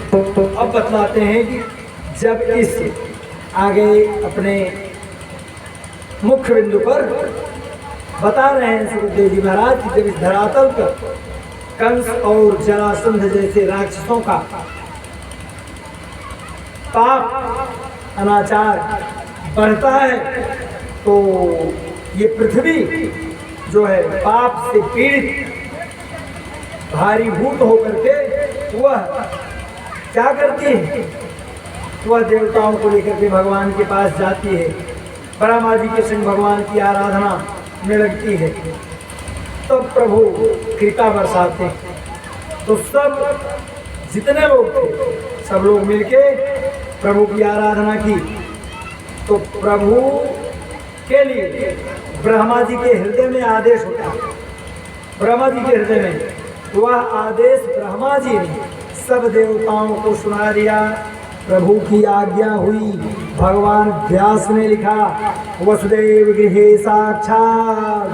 अब बतलाते हैं कि जब इस आगे अपने मुख्य बिंदु पर बता रहे हैं सुखदेव जी महाराज कि जब इस धरातल पर कंस और जरासंध जैसे राक्षसों का पाप अनाचार बढ़ता है तो ये पृथ्वी जो है पाप से पीड़ित भारीभूत होकर के वह क्या करती है, वह देवताओं को लेकर के भगवान के पास जाती है, ब्रह्मा जी के संग भगवान की आराधना में लगती है। तो प्रभु कृपा बरसाते हैं। तो सब जितने लोग थे सब लोग मिलके प्रभु की आराधना की। तो प्रभु के लिए ब्रह्मा जी के हृदय में आदेश होता है, ब्रह्मा जी के हृदय में वह आदेश ब्रह्मा जी ने सब देवताओं को सुना दिया। प्रभु की आज्ञा हुई, भगवान व्यास ने लिखा वसुदेव गृहे साक्षात्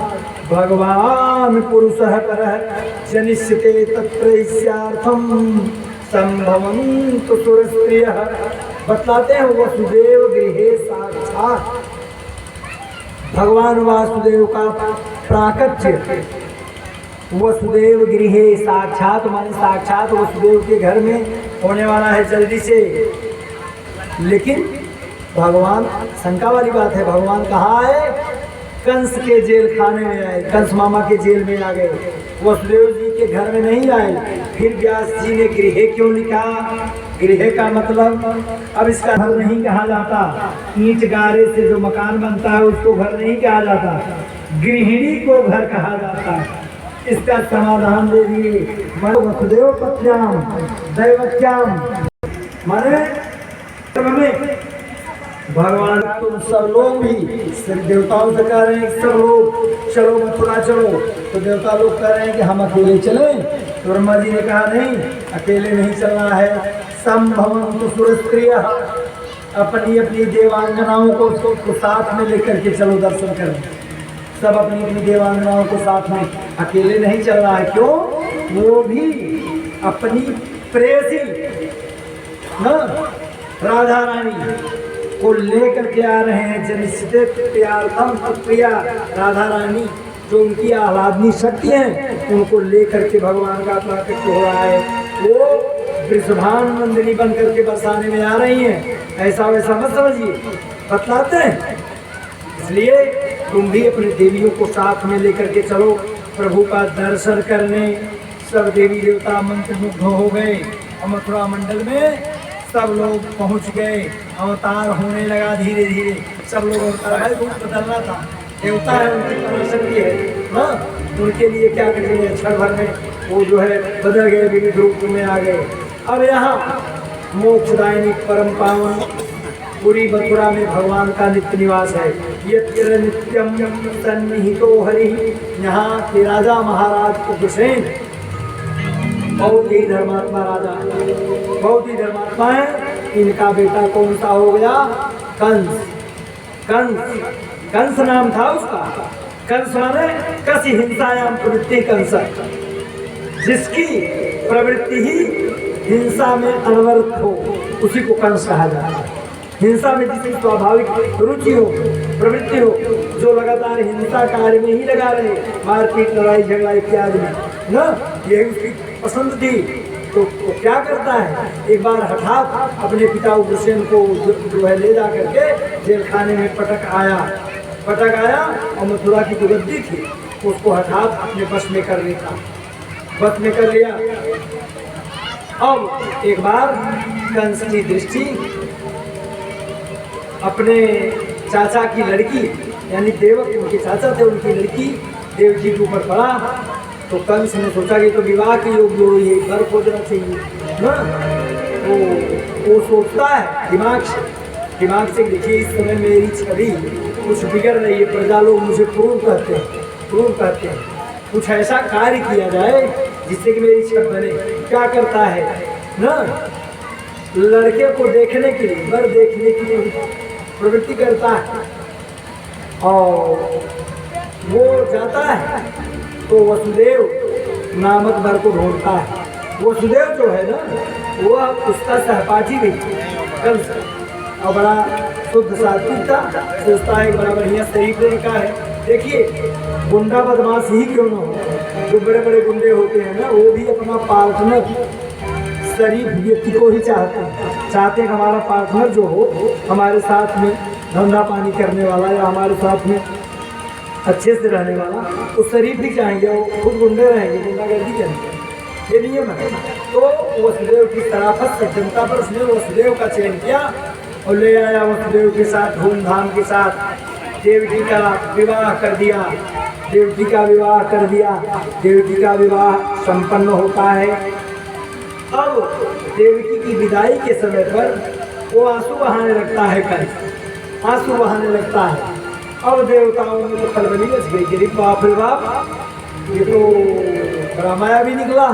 भगवान पुरुषः परः जनिष्यते तत्रैस्यार्थं संभवन्तु सुरस्त्रियः। बतलाते हैं वसुदेव गृहे साक्षात् भगवान वासुदेव का प्राकट्य, वसुदेव गृहे साक्षात माने साक्षात वसुदेव के घर में होने वाला है जल्दी से। लेकिन भगवान, शंका वाली बात है, भगवान कहाँ आए? कंस के जेल खाने में आए, कंस मामा के जेल में आ गए, वसुदेव जी के घर में नहीं आए। फिर व्यास जी ने गृह क्यों लिखा? गृह का मतलब अब इसका घर नहीं कहा जाता, ईंट गारे से जो मकान बनता है उसको घर नहीं कहा जाता, गृहिणी को घर कहा जाता है। इसका समाधान दे दिए वसुदेव पत्न्याम दैवत्याम माने में भगवान तुम सब लोग भी सिर्फ देवताओं से कह रहे हैं सब लोग चलो मथुरा चलो, तो देवता लोग कह रहे हैं कि हम अकेले चलें। तो ब्रह्मा जी ने कहा नहीं, अकेले नहीं चलना है, संभवन्तु सुरस्त्रियः अपनी अपनी देवांगनाओं को साथ में लेकर के चलो दर्शन करें। सब अपनी अपनी देवांगनाओं को साथ में, अकेले नहीं चल रहा है। क्यों? वो भी अपनी प्रेयसी राधा रानी को लेकर के आ रहे हैं। जनिष्यते प्रियार्थम प्रिया राधा रानी जो उनकी आह्लादनी शक्ति है उनको लेकर के भगवान का प्राकट्य हो रहा है। वो वृषभान नंदिनी बन करके बरसाने में आ रही हैं। ऐसा वैसा मत समझिए, बतलाते हैं। इसलिए तुम भी अपने देवियों को साथ में लेकर के चलो प्रभु का दर्शन करने। सब देवी देवता मंत्रमुग्ध हो गए। मथुरा मंडल में सब लोग पहुंच गए, अवतार होने लगा धीरे धीरे। सब लोग अवतार रूप बदलना था, देवता है उनकी पराशक्ति है ना, उनके लिए क्या करेंगे? क्षण भर में वो जो है बदल गए, विविध रूप में आ गए। अब यहाँ मोक्षदायिनी परम पावन पूरी मथुरा में भगवान का नित्य निवास है। यत्र नित्यम सन्निहितो हरि, यहाँ के राजा महाराज उग्रसेन बहुत ही धर्मात्मा राजा, बहुत ही धर्मात्मा है। इनका बेटा कौन सा हो गया? कंस। कंस, कंस नाम था उसका। कंस माने कसी हिंसायाम प्रवृत्ति कंस, जिसकी प्रवृत्ति ही हिंसा में अनवर्त हो उसी को कंस कहा जाता है। हिंसा में जिसकी स्वाभाविक रुचि हो, प्रवृत्ति हो, जो लगातार हिंसा कार्य में ही लगा रहे, मारपीट लड़ाई झगड़ा इत्यादि में ना, यही उसकी पसंद थी। तो क्या करता है, एक बार हठात अपने पिता उग्रसेन को जो है ले जा करके जेल खाने में पटक आया और मथुरा की जो गद्दी थी उसको हठात अपने बस में कर लिया। अब एक बार कंस की दृष्टि अपने चाचा की लड़की यानी देवक, उनके चाचा थे, उनकी लड़की देवकी के ऊपर पड़ा। तो कंस ने सोचा कि तो विवाह के योग्य हो, ये घर खोजना चाहिए ना। वो सोचता है दिमाग से देखिए इस समय मेरी छवि कुछ बिगड़ रही है, प्रजा लोग मुझे क्रूर कहते हैं, कुछ ऐसा कार्य किया जाए जिससे कि मेरी छवि बने। क्या करता है ना, लड़के को देखने के लिए, वर देखने के लिए प्रवृत्ति करता है और वो जाता है तो वसुदेव नामक वर को ढूंढता है। वसुदेव जो है ना वो उसका सहपाठी भी कंस, और बड़ा शुद्ध सात्विक था, सोचता है बड़ा बढ़िया शरीफ लड़का है। देखिए गुंडा बदमाश ही क्यों ना हो, जो बड़े बड़े गुंडे होते हैं ना, वो भी अपना पार्टनर शरीफ व्यक्ति को ही चाहते हैं कि हमारा पार्टनर जो हो हमारे साथ में धंधा पानी करने वाला या हमारे साथ में अच्छे से रहने वाला, तो शरीफ भी चाहेंगे, वो खुद गुंडे रहेंगे, गुंडागर्दी करेंगे, ये नियम है। तो वसुदेव की शराफत सज्जनता पर उसने वसुदेव का चयन किया और ले आया। वसुदेव के साथ धूमधाम के साथ देवकी का विवाह कर दिया, देवकी का विवाह कर दिया। देवकी का विवाह संपन्न होता है। अब देवकी की विदाई के समय पर वो आंसू बहाने लगता है, कंस आंसू बहाने लगता है। अब देवताओं में तो खलबली मच गई कि बाप रे बाप, ये तो बड़ा माया भी निकला।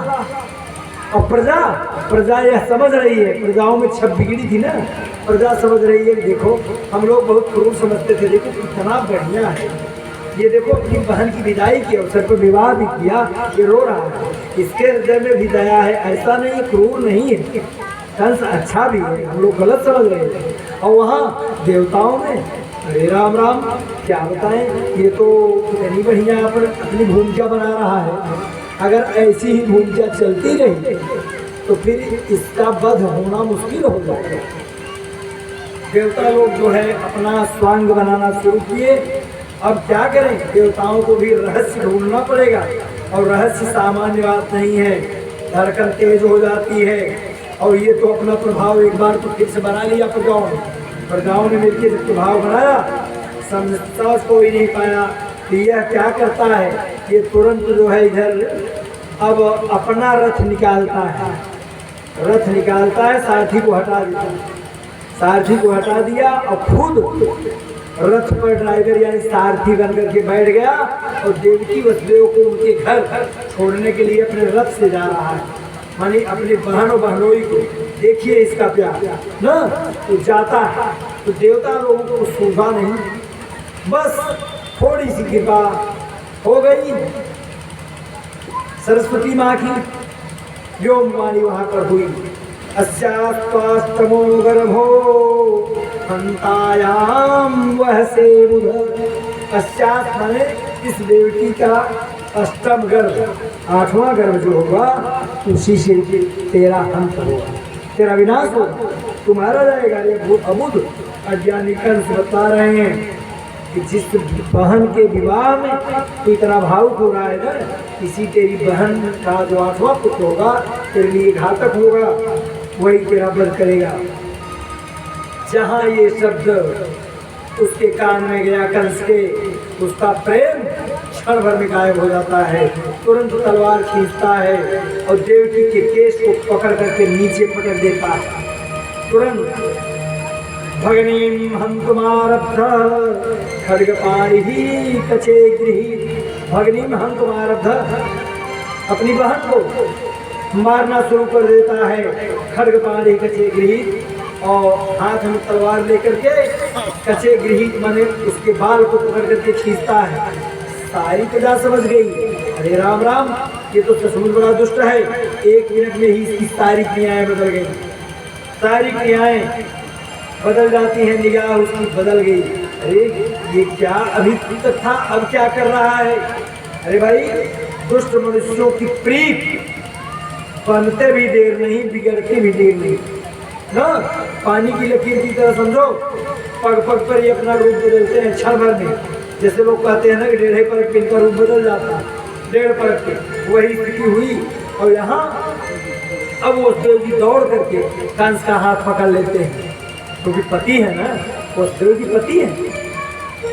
और प्रजा यह समझ रही है, प्रजाओं में छप बिगड़ी थी ना, प्रजा समझ रही है, देखो हम लोग बहुत क्रूर समझते थे, देखो कितना बढ़िया है ये, देखो अपनी बहन की विदाई के अवसर पर विवाह भी किया, ये रो रहा है, इसके हृदय में भी दया है, ऐसा नहीं क्रूर नहीं है, कंस अच्छा भी है, हम लोग गलत समझ रहे थे। और वहाँ देवताओं में अरे राम राम, क्या बताएं, ये तो इतनी बढ़िया अपनी भूमिका बना रहा है। अगर ऐसी ही भूमिका चलती रही तो फिर इसका वध होना मुश्किल हो जाएगा। देवता लोग जो है अपना स्वांग बनाना शुरू किए। अब क्या करें, देवताओं को भी रहस्य ढूंढना पड़ेगा, और रहस्य सामान्य बात नहीं है, धड़कन तेज हो जाती है। और ये तो अपना प्रभाव एक बार तो फिर से बना लिया प्रजाओं ने मिलकर जब प्रभाव बनाया, समझ कोई नहीं पाया कि यह क्या करता है। ये तुरंत जो है इधर अब अपना रथ निकालता है, सारथी को हटा देता है, सारथी को हटा दिया और खुद रथ पर ड्राइवर यानी सारथी बन करके बैठ गया और देवकी वसुदेव को उनके घर छोड़ने के लिए अपने रथ से जा रहा है, मानी अपने बहन और बहनोई को। देखिए इसका प्यार ना, तो जाता है तो देवता लोगों को सूझा नहीं, बस थोड़ी सी कृपा हो गई सरस्वती माँ की, व्योमवाणी वहाँ पर हुई। अस्यास्त्वाष्टमो गर्भो हंतायाम वह से बुध। अस्यात् माने इस देवकी का अष्टम गर्भ, आठवां गर्भ जो होगा उसी से तेरा अंत होगा, तेरा विनाश होगा, तुम्हारा जाएगा। ये अबुध अज्ञानी कंस बता रहे हैं कि जिस बहन के विवाह में तो इतना भावुक हो रहा है ना, इसी तेरी बहन का जो आठवां पुत्र होगा तेरे लिए घातक होगा, वही तेरा वध करेगा। जहाँ ये शब्द उसके कान में गया कंस के, उसका प्रेम क्षण भर में गायब हो जाता है, तुरंत तलवार खींचता है और देवकी के केश को पकड़ करके नीचे पटक देता है। तुरंत भगनीम हंतुमारब्ध खड्गपाणिहि कचे गृहीत। भगनीम हंतुमारब्ध, अपनी बहन को मारना शुरू कर देता है, खड्गपाणिहि कचे गृहीत, और हाथ में तलवार लेकर के कचे गृहीत माने उसके बाल को पकड़ करके खींचता है। सारी प्रजा समझ गई, अरे राम राम, ये तो सचमुच बड़ा दुष्ट है। एक मिनट में ही इसकी सारी क्रियाएं बदल गई, सारी क्रियाएं बदल जाती हैं, निगाह उसकी बदल गई। अरे ये क्या अभी तक था, अब क्या कर रहा है। अरे भाई, दुष्ट मनुष्यों की प्रीत बनते भी देर नहीं, बिगड़ते भी देर नहीं ना। पानी की लकीर की तरह समझो, पग पग पर ये अपना रूप बदलते हैं क्षण भर में। जैसे लोग कहते हैं ना कि 1.5 परत पे इनका रूप बदल जाता है, 1.5 परत पे, वही स्थिति हुई। और यहाँ अब वो देव जी दौड़ करके कंस का हाथ पकड़ लेते हैं, क्योंकि पति है ना, वो देव जी पति है।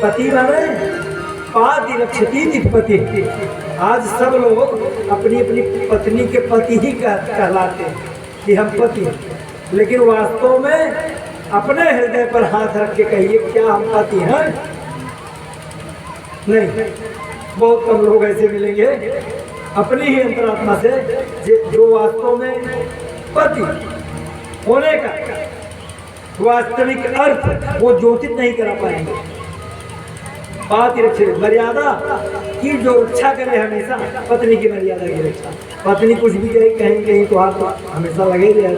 पति माने पाति रक्षती पति। आज सब लोग अपनी अपनी पत्नी के पति ही कहलाते हैं कि हम पति हैं, लेकिन वास्तव में अपने हृदय पर हाथ रख के कहिए क्या हम पति हैं? नहीं, बहुत कम लोग ऐसे मिलेंगे अपनी ही अंतरात्मा से जो वास्तव में पति होने का वास्तविक अर्थ वो ज्योतित नहीं करा पाएंगे। बात ही रखे, मर्यादा की जो रक्षा करे हमेशा, पत्नी की मर्यादा की रक्षा। पत्नी कुछ भी कहे कहीं कहीं तो हाथ हमेशा लगे रहे।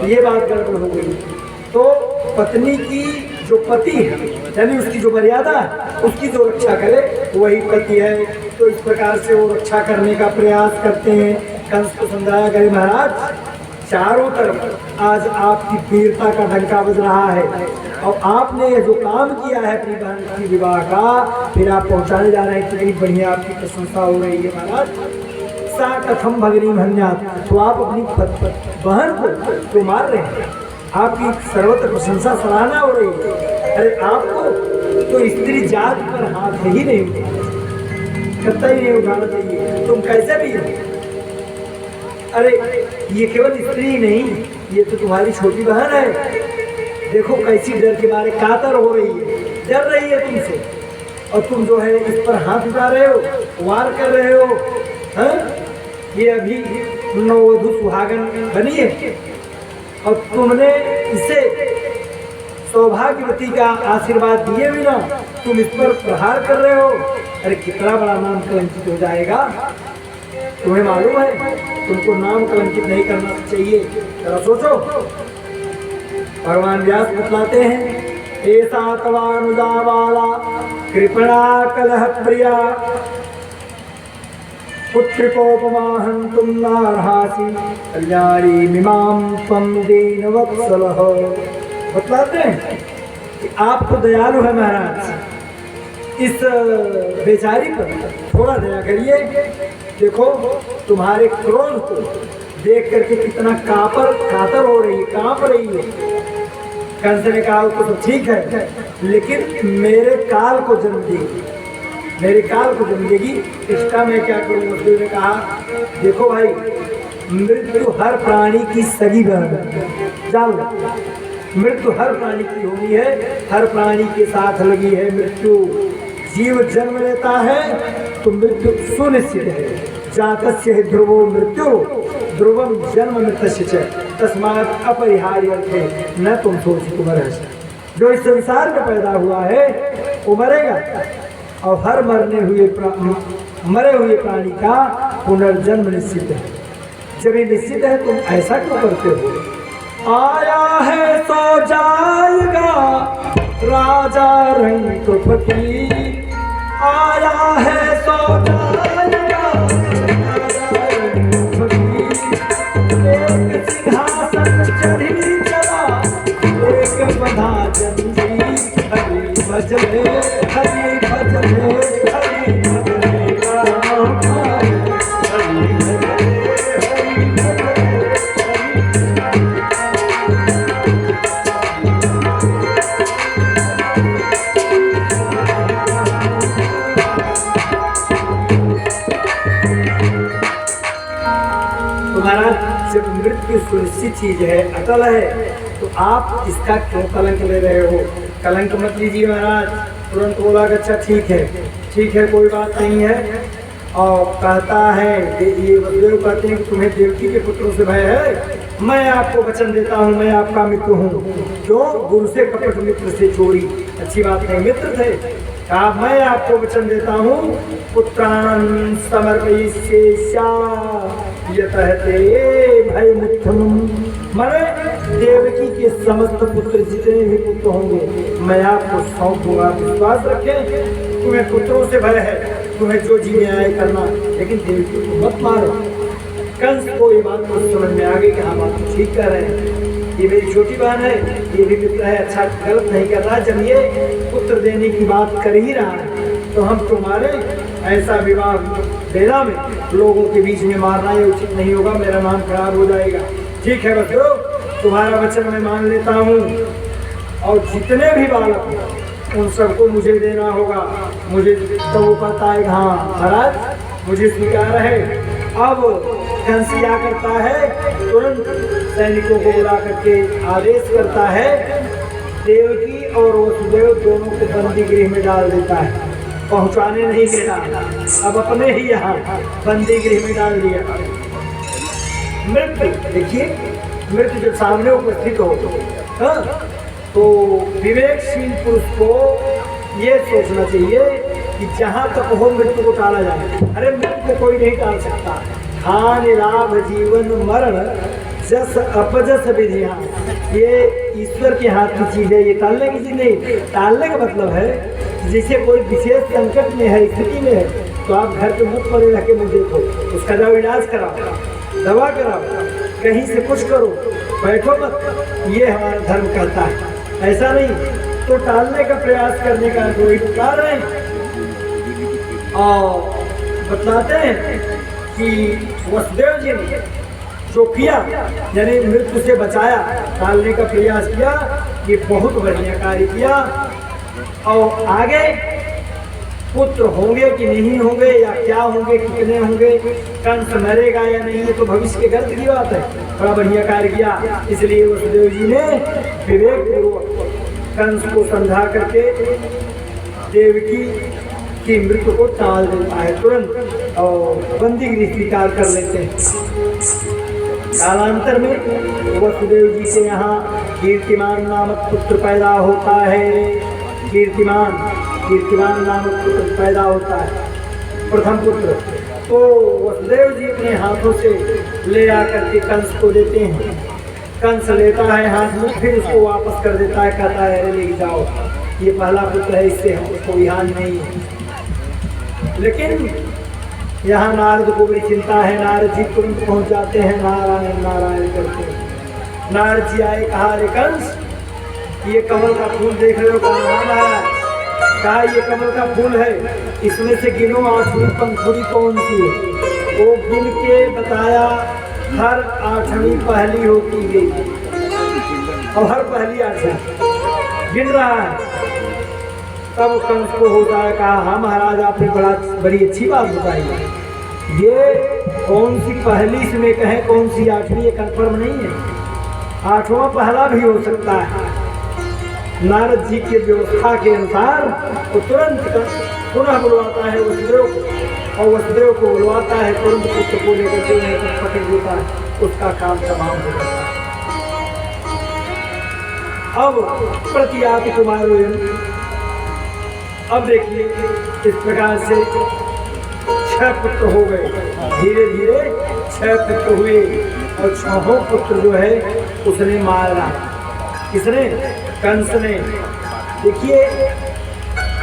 ये बात गड़बड़ हो गई। तो पत्नी की जो पति है यानी उसकी जो मर्यादा है उसकी जो रक्षा करे वही पति है। तो इस प्रकार से वो रक्षा करने का प्रयास करते हैं। कंस को समझाया करे महाराज चारों तरफ आज आपकी वीरता का डंका बज रहा है और आपने ये जो काम किया है अपनी बहन की विवाह का फिर आप पहुंचाने जा रहे हैं। कितनी बढ़िया आपकी प्रशंसा हो रही है महाराज। सा कथम भगनी भन्यात, तो आप अपनी बहन को तो मार रहे हैं, आपकी सर्वत्र प्रशंसा सराहना हो रही है। अरे आपको तो स्त्री जात पर हाथ ही नहीं उठाना, कतई नहीं उठाना चाहिए। तुम कैसे भी हो, अरे ये केवल स्त्री नहीं, ये तो तुम्हारी छोटी बहन है। देखो कैसी डर के मारे कातर हो रही है, डर रही है तुमसे, और तुम जो है इस पर हाथ उठा रहे हो, वार कर रहे हो। हाँ? ये अभी नववधू सुहागन बनी है और तुमने इसे सौभाग्यवती का आशीर्वाद दिए बिना तुम इस पर प्रहार कर रहे हो। अरे कितना बड़ा नाम कलंकित हो जाएगा, तुम्हें मालूम है? तुमको नाम कलंकित नहीं करना चाहिए, जरा सोचो। भगवान व्यास बतलाते हैं ऐसा तवानुजा वाला कृपणा कलह प्रिया पुत्रिकोपमाहं तुम नारहासी कल्याणी मिमाम त्वं दीनवत्सलः। बतलाते हैं कि आप तो दयालु है महाराज, इस बेचारी पर थोड़ा दया करिए। देखो तुम्हारे क्रोध को देख करके कितना कातर हो रही है, कांप रही है। कंस ने कहा तो ठीक है, लेकिन मेरे काल को जन्म देगी, मेरे काल को जन्म देगी, इसका मैं क्या करूँ? उसने ने कहा देखो भाई, मृत्यु हर प्राणी की सगी बहन है, जान लो। मृत्यु हर प्राणी की होनी है, हर प्राणी के साथ लगी है मृत्यु। जीव जन्म लेता है तो मृत्यु सुनिश्चित है। जातस्य हि ध्रुवो मृत्यु ध्रुवम जन्म मृतस्य च तस्मात् अपरिहार्यर्थे न तुम सोच तुम रहस्य। जो इस संसार में पैदा हुआ है वो मरेगा, और हर मरे हुए प्राणी का पुनर्जन्म निश्चित है। जब ये निश्चित है तुम ऐसा क्यों करते हो? आया है तो जाएगा राजा रंग फकीर, आया है तो जाएगा राजा रंग फकीर। एक सिंहासन चढ़ी चला, एक बंधा जंजीर। हरि भजने हरि भजने हरि भजने राम, हरि भजने हरि भजने। जब मृत्यु सुनिश्चित चीज है, अटल है, तो आप इसका क्यों कलंक ले रहे हो? कलंक मत लीजिए महाराज। तुरंत बोला अच्छा ठीक है कोई बात नहीं है। और कहता है ये वसुदेव कहते हैं कि तुम्हें देवकी के पुत्रों से भय है, मैं आपको वचन देता हूँ, मैं आपका मित्र हूँ। क्यों? गुरु से कपट मित्र से चोरी, अच्छी बात नहीं, मित्र थे। कहा मैं आपको वचन देता हूँ, पुत्रान समर्पयिष्यामि यतः ते भयमुत्थनम्। माने देवकी के समस्त पुत्र जितने भी पुत्र होंगे मैं आपको सौंप दूंगा। विश्वास रखें, तुम्हें पुत्रों से भय है, तुम्हें जो जी में आए करना, लेकिन देवकी को मत मारो। कंस को ये बात तो समझ में आ गई कि हाँ बात तो ठीक कर रहे हैं, ये मेरी छोटी बहन है, ये भी मित्र है, अच्छा गलत नहीं कर रहा। जब ये पुत्र देने की बात कर ही रहा है तो हम तुम्हारे ऐसा विवाह बेला में लोगों के बीच में मारना ये उचित नहीं होगा, मेरा नाम खराब हो जाएगा। ठीक है बच्चों, तुम्हारा वचन मैं मान लेता हूँ, और जितने भी बालक हैं उन सबको मुझे देना होगा। मुझे तो वो कहता है हाँ महाराज मुझे स्वीकार है। अब कंस क्या करता है, तुरंत सैनिकों को बुला करके आदेश करता है, देवकी और वसुदेव दोनों को बंदी गृह में डाल देता है, पहुंचाने नहीं देता। अब अपने ही यहाँ बंदी गृह में डाल दिया। मृत्यु देखिए, मृत्यु जब सामने उपस्थित हो तो विवेकशील पुरुष को ये सोचना चाहिए कि जहाँ तक हो मृत्यु को टाला जाए। अरे मृत्यु को कोई नहीं टाल सकता। हानि लाभ जीवन मरण जस अपजस विधियां, ये ईश्वर के हाथ की चीज है, ये टालने की चीज नहीं। टालने का मतलब है जैसे कोई विशेष संकट में है, स्थिति में है, तो आप घर पे मत पड़े रह के मुझे देखो, उसका जाओ इलाज कराओ, दवा कराओ, कहीं से कुछ करो, बैठो मत। ये हमारा धर्म कहता है, ऐसा नहीं। तो टालने का प्रयास करने का कोई टाल रहे हैं। और बतलाते हैं कि वसुदेव जी ने जो किया, यानी मृत्यु से बचाया, टालने का प्रयास किया, ये बहुत बढ़िया कार्य किया। और आगे पुत्र होंगे कि नहीं होंगे, या क्या होंगे, कितने होंगे, कंस मरेगा या नहीं, ये तो भविष्य के गर्त की बात है। बड़ा बढ़िया कार्य किया। इसलिए वसुदेव जी ने विवेक पूर्वक कंस को समझा करके देवकी की मृत्यु को टाल देता है तुरंत, और बंदीगिरी स्वीकार कर लेते हैं। कालांतर में वसुदेव जी से यहाँ कीर्तिमान नामक पुत्र पैदा होता है। कीर्तिमान नामक पुत्र पैदा होता है, प्रथम पुत्र। तो वसुदेव जी अपने हाथों से ले आकर के कंस को देते हैं। कंस लेता है हाथ में, फिर उसको वापस कर देता है, कहता है अरे ले जाओ, ये पहला पुत्र है, इससे हमको ध्यान नहीं है। लेकिन यहाँ नारद को बड़ी चिंता है। नारद जी तुरंत पहुँच जाते हैं, नारायण नारायण करते हैं। नारद जी आए, कहा अरे कंस, ये कमल का फूल देख रहे हो? कहा ये कमल का फूल है, इसमें से गिनो 8वीं पंखुड़ी कौन सी है? वो गिन के बताया, हर 8वीं पहली होती गई, और हर पहली 8वीं गिन रहा है। तब कंस को होता है, कहा हाँ महाराज, आपने बड़ी अच्छी बात बताई। ये कौन सी पहली इसमें कहें, कौन सी 8वीं, ये कंफर्म नहीं है। 8वां पहला भी हो सकता है। नारद जी के व्यवस्था के अनुसार वो तुरंत पुनः बुलवाता है वसुदेव को, और वसुदेव को बुलवाता है, तुरंत पुत्र को लेकर के पकड़ देता है, उसका काम तमाम हो जाता है। अब प्रतियाति कुमार, अब देखिए इस प्रकार से 6 पुत्र हो गए, धीरे धीरे 6 पुत्र हुए, और 6 पुत्र जो है उसने मारा। किसने? कंस ने। देखिए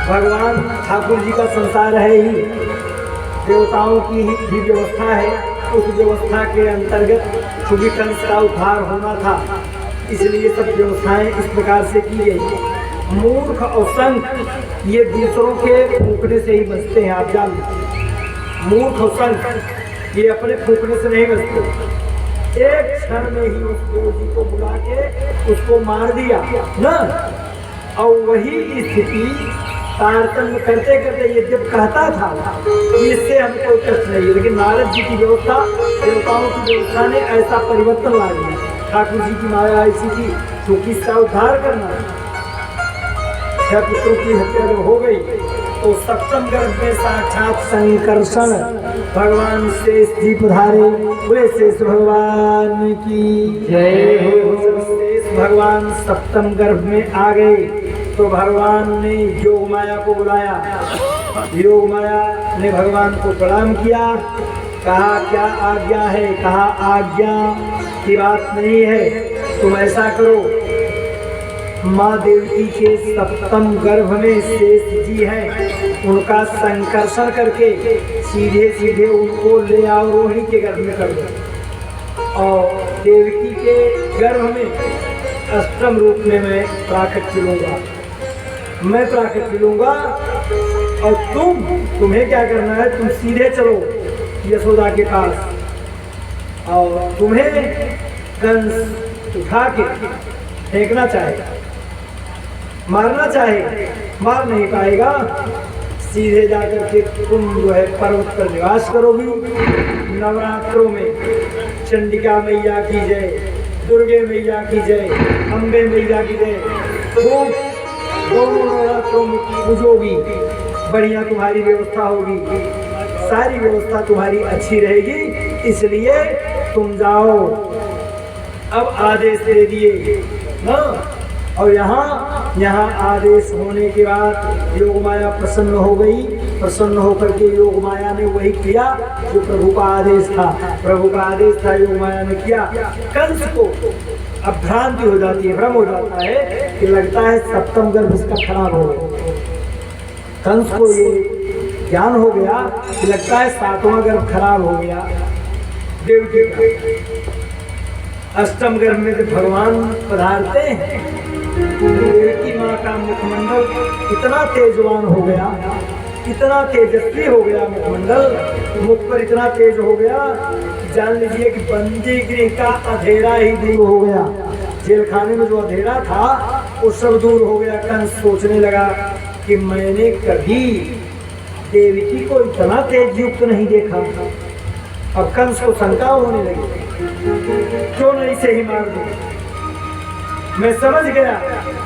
भगवान ठाकुर जी का संसार है ही, देवताओं की ही व्यवस्था है। उस व्यवस्था के अंतर्गत चूंकि कंस का उद्धार होना था, इसलिए सब व्यवस्थाएं इस प्रकार से की गई। मूर्ख और संत ये दूसरों के फूकने से ही बचते हैं, आप जान लीजिए। मूर्ख और संत ये अपने फूकने से नहीं बचते। एक क्षण में ही उस देव जी को बुला के उसको मार दिया ना। और वही स्थिति तारतम्य करते करते ये जब कहता था कि इससे हमको कष्ट नहीं है, लेकिन नारद जी की व्यवस्था, देवताओं की व्यवस्था ने ऐसा परिवर्तन ला दिया। ठाकुर जी की माया ऐसी थी, क्योंकि इसका उद्धार करना। 6 पुत्रों की हत्या जब हो गई तो सप्तम गर्भ में साक्षात संकर्षण भगवान शेष जी पधारे। बोले शेष भगवान की जय हो। शेष भगवान सप्तम गर्भ में आ गए तो भगवान ने योग माया को बुलाया। योग माया ने भगवान को प्रणाम किया, कहा क्या आज्ञा है? कहा आज्ञा की बात नहीं है, तुम ऐसा करो, माँ देवकी के सप्तम गर्भ में शेष जी हैं, उनका संकर्षण करके सीधे सीधे उनको ले आओ, रोहिणी के गर्भ में कर दो। और देवकी के गर्भ में अष्टम रूप में मैं प्राकट्य लूँगा, मैं प्राकट्य लूँगा। और तुम्हें क्या करना है? तुम सीधे चलो यशोदा के पास, और तुम्हें कंस उठा के फेंकना चाहेगा, मारना चाहे, मार नहीं पाएगा। सीधे जाकर के तुम जो है पर्वत पर निवास करोगी। नवरात्रों में चंडिका मैया की जय, दुर्गे मैया की जय, अम्बे मैया की जय, खूब दोनों नवरात्रों में पूजोगी, बढ़िया तुम्हारी व्यवस्था होगी, सारी व्यवस्था तुम्हारी अच्छी रहेगी। इसलिए तुम जाओ, अब आदेश दे दिए ना। और यहाँ आदेश होने के बाद योग माया प्रसन्न हो गई। प्रसन्न होकर के योग माया ने वही किया जो प्रभु का आदेश था। प्रभु का आदेश था, योग माया ने किया। कंस को अब भ्रांति हो जाती है, भ्रम हो जाता है कि लगता है सप्तम गर्भ इसका खराब हो गया। कंस को ये ज्ञान हो गया कि लगता है सातवां गर्भ खराब हो गया देवकी का। अष्टम गर्भ में तो भगवान पधारते हैं। देवकी माँ का मुखमंडल इतना तेजवान हो गया, इतना तेजस्वी हो गया मुखमंडल, मुख पर इतना तेज हो गया कि जान लीजिए कि बंदी गृह का अंधेरा ही दूर हो गया। जेल खाने में जो अंधेरा था वो सब दूर हो गया। कंस सोचने लगा कि मैंने कभी देवकी को इतना तेज युक्त नहीं देखा। अब कंस को शंका होने लगी, क्यों नहीं से ही मार दो। मैं समझ गया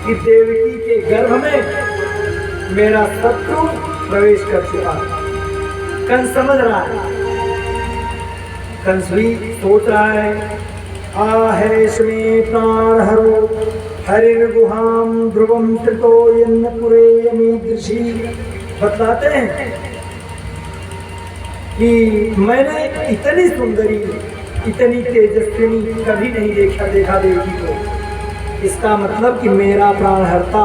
कि देवकी के गर्भ में मेरा शत्रु प्रवेश कर चुका। कंस समझ रहा है, कंस भी सोच रहा है आहेष्मे प्राण हरो हरिर्गुहाम ध्रुवम त्रितो यन्नपुरे यमीदृशी। बतलाते हैं कि मैंने इतनी सुंदरी, इतनी तेजस्विनी कभी नहीं देखा देवकी को। इसका मतलब कि मेरा प्राणहर्ता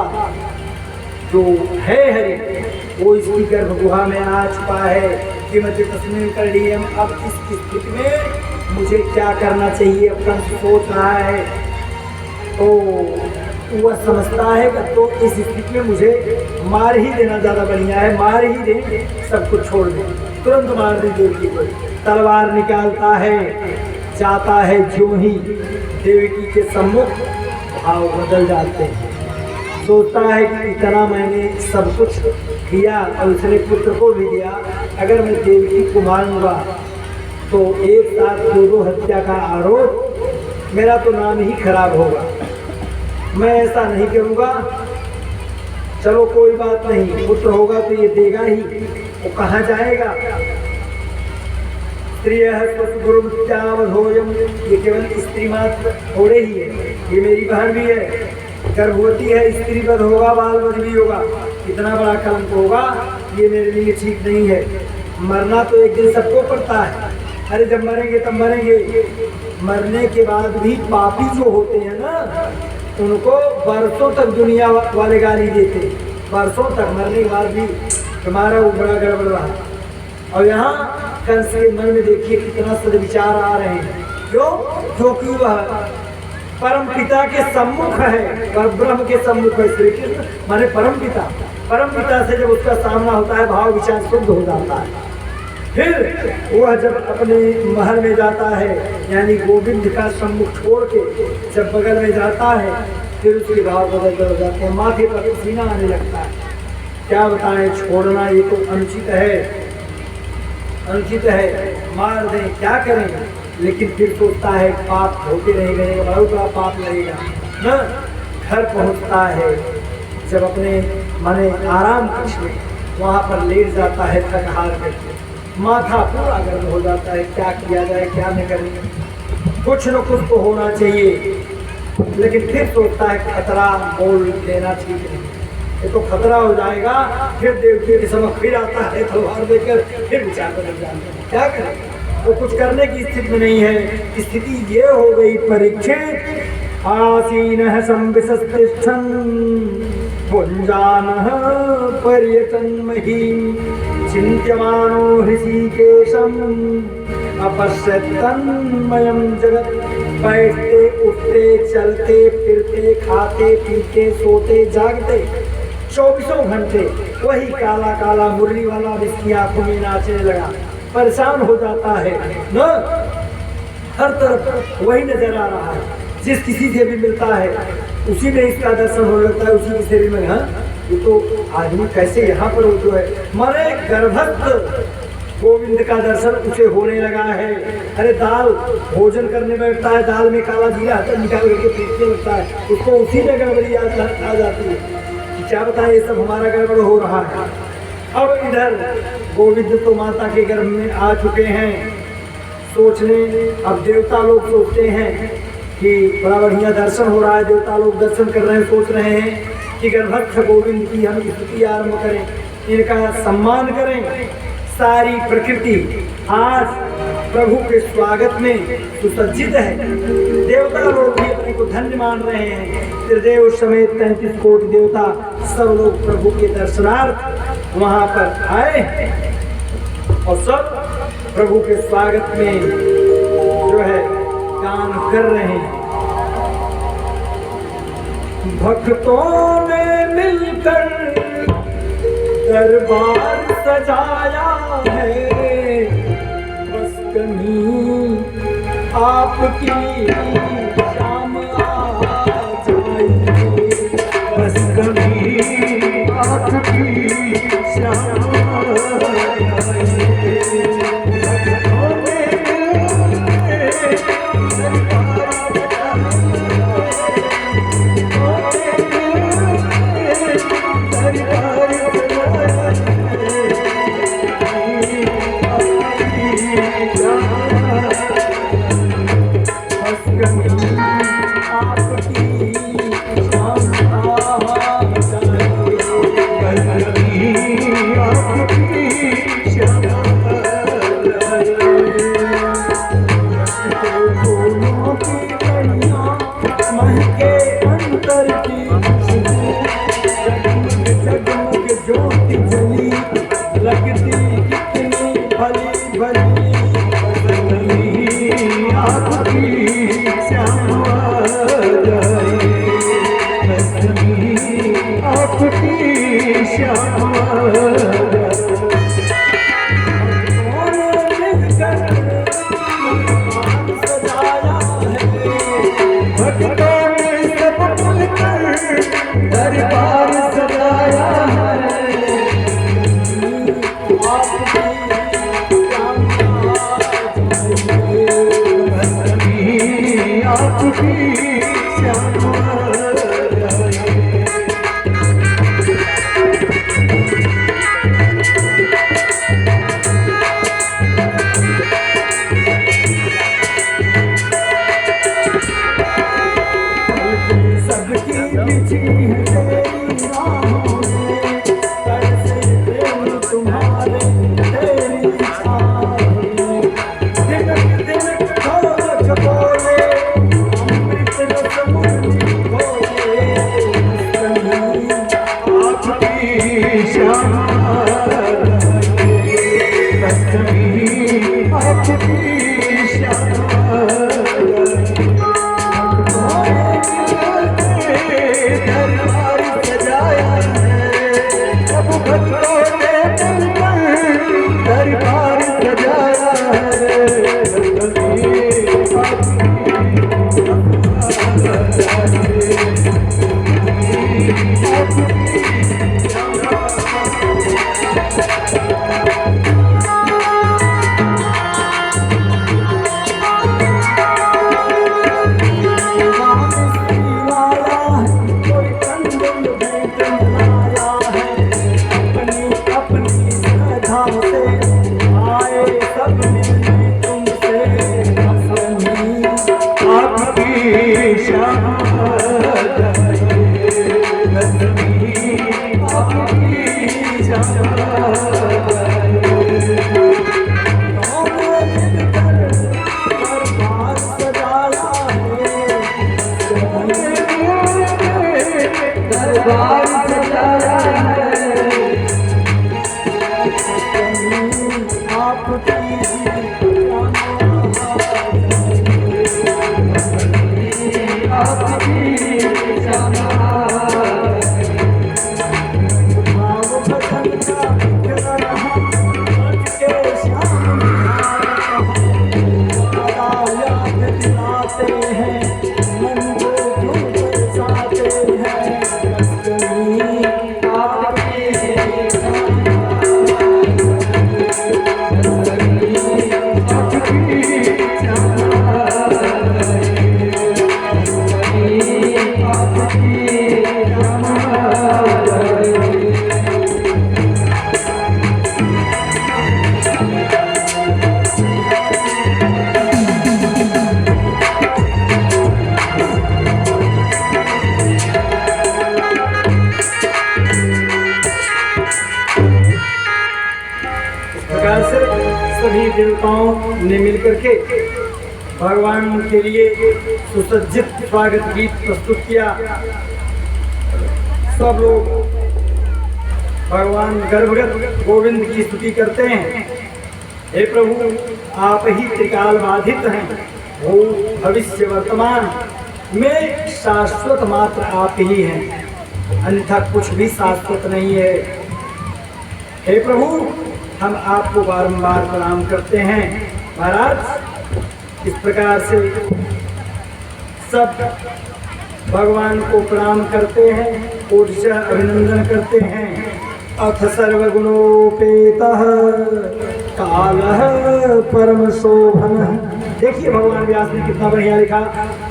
जो है हरि वो इसकी गर्भ गुहा में आ चुका है कि मुझे तस्मीर कर लिए। अब इस स्थिति में मुझे क्या करना चाहिए, अब कंस सोच रहा है। तो वह समझता है कि तो इस स्थिति में मुझे मार ही देना ज़्यादा बढ़िया है, मार ही दे, सब कुछ छोड़ दे, तुरंत मार दे देवकी को। तलवार निकालता है, जाता है, ज्यों ही देवकी के सम्मुख भाव बदल जाते हैं। सोचता है कि इतना मैंने सब कुछ किया और उसने पुत्र को भी दिया, अगर मैं देवकी को मारूंगा तो एक साथ दो हत्या का आरोप, मेरा तो नाम ही खराब होगा। मैं ऐसा नहीं करूँगा। चलो कोई बात नहीं, पुत्र होगा तो ये देगा ही, वो कहाँ जाएगा। गुरुत्यावधोयम, ये केवल स्त्री मात्र थोड़े ही है, ये मेरी बहन भी है, गर्भवती है, स्त्री वध होगा, बाल वध भी होगा, इतना बड़ा कलंक होगा, ये मेरे लिए ठीक नहीं है। मरना तो एक दिन सबको पड़ता है, अरे जब मरेंगे तब मरेंगे। मरने के बाद भी पापी जो होते हैं ना, उनको बरसों तक दुनिया वाले गाली देते, बरसों तक मरने के बाद भी तुम्हारा वो बड़ा गड़बड़ रहा। और यहाँ कंस के मन में देखिए कितना सदविचार आ रहे हैं। क्योंकि वह परम पिता के सम्मुख है, पर ब्रह्म के सम्मुख है। श्री कृष्ण माने परम पिता, परम पिता से जब उसका सामना होता है भाव विचार शुद्ध हो जाता है। फिर वह जब अपने महल में जाता है, यानी गोविंद का सम्मुख छोड़ के जब बगल में जाता है, फिर उसके भाव बदल हो जाते हैं, माथे पर पसीना आने लगता है। क्या बताएं, छोड़ना ये तो अनुचित है, अनुचित है, मार दें, क्या करें। लेकिन फिर सोचता है पाप होते रहेंगे, बहुत बड़ा पाप लगेगा न। घर पहुंचता है, जब अपने माने आराम कक्ष में वहाँ पर लेट जाता है थक हार करके, माथा पूरा गर्म हो जाता है, क्या किया जाए, क्या न करें, कुछ न कुछ तो होना चाहिए। लेकिन फिर सोचता है खतरा बोल देना ठीक नहीं, ये तो खतरा हो जाएगा। फिर देवकी के समक्ष फिर आता है तलवार देकर, फिर विचार बदल जाता है, क्या करें। वो कुछ करने की स्थिति में नहीं है। स्थिति ये हो गई परीक्षित आसीन संविशस्तिष्ठन् भुञ्जानः पर्यटन्महीं चिन्त्यमानो हृषीकेशम् अपश्यत्तन्मयं जगत्। बैठते उठते चलते फिरते खाते पीते सोते जागते 24 घंटे वही काला काला मुरली वाला इसकी आंखों में नाचने लगा, परेशान हो जाता है न। हर तरफ वही नजर आ रहा है, जिस किसी से भी मिलता है उसी में इसका दर्शन होने लगता है, उसी के शरीर में। हाँ, ये तो आदमी कैसे यहाँ पर जो है मारे गर्भस्थ गोविंद का दर्शन उसे होने लगा है। अरे दाल भोजन करने बैठता है, दाल में काला जीरा निकाल करके पीटने लगता है, उसको उसी में गड़बड़ी आ जाती है। क्या बताएं, ये सब हमारा गड़बड़ हो रहा है। अब इधर गोविंद तो माता के गर्भ में आ चुके हैं। सोचने अब देवता लोग सोचते हैं कि बड़ा बढ़िया दर्शन हो रहा है, देवता लोग दर्शन कर रहे हैं, सोच रहे हैं कि गर्भस्थ गोविंद की हम स्तुति आरंभ करें, इनका सम्मान करें। सारी प्रकृति आज प्रभु के स्वागत में सुसज्जित है। देवता लोग भी अपने को धन्य मान रहे हैं। त्रिदेव समेत 33 कोटि देवता सब लोग प्रभु के दर्शनार्थ वहां पर आए और सब प्रभु के स्वागत में जो है गान कर रहे हैं। भक्तों ने मिलकर दरबार सजाया है, बस कहीं आपकी शाम आ जाएगी, बस कहीं आपकी शाम आ जाएगी। देवताओं ने मिलकर के भगवान के लिए सुसज्जित स्वागत गीत प्रस्तुत किया। सब लोग भगवान गर्भगत गोविंद की स्तुति करते हैं। हे प्रभु, आप ही त्रिकाल बाधित हैं, भूत भविष्य वर्तमान में शाश्वत मात्र आप ही हैं, अन्यथा कुछ भी शाश्वत नहीं है। हे प्रभु, हम आपको बारंबार प्रणाम करते हैं। महाराज, इस प्रकार से सब भगवान को प्रणाम करते हैं, ऊर्जा अभिनंदन करते हैं। अथ सर्वगुणोपेतः कालः परम शोभन। देखिए भगवान व्यास ने कितना बढ़िया लिखा,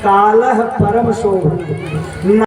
कालः परम शोभन।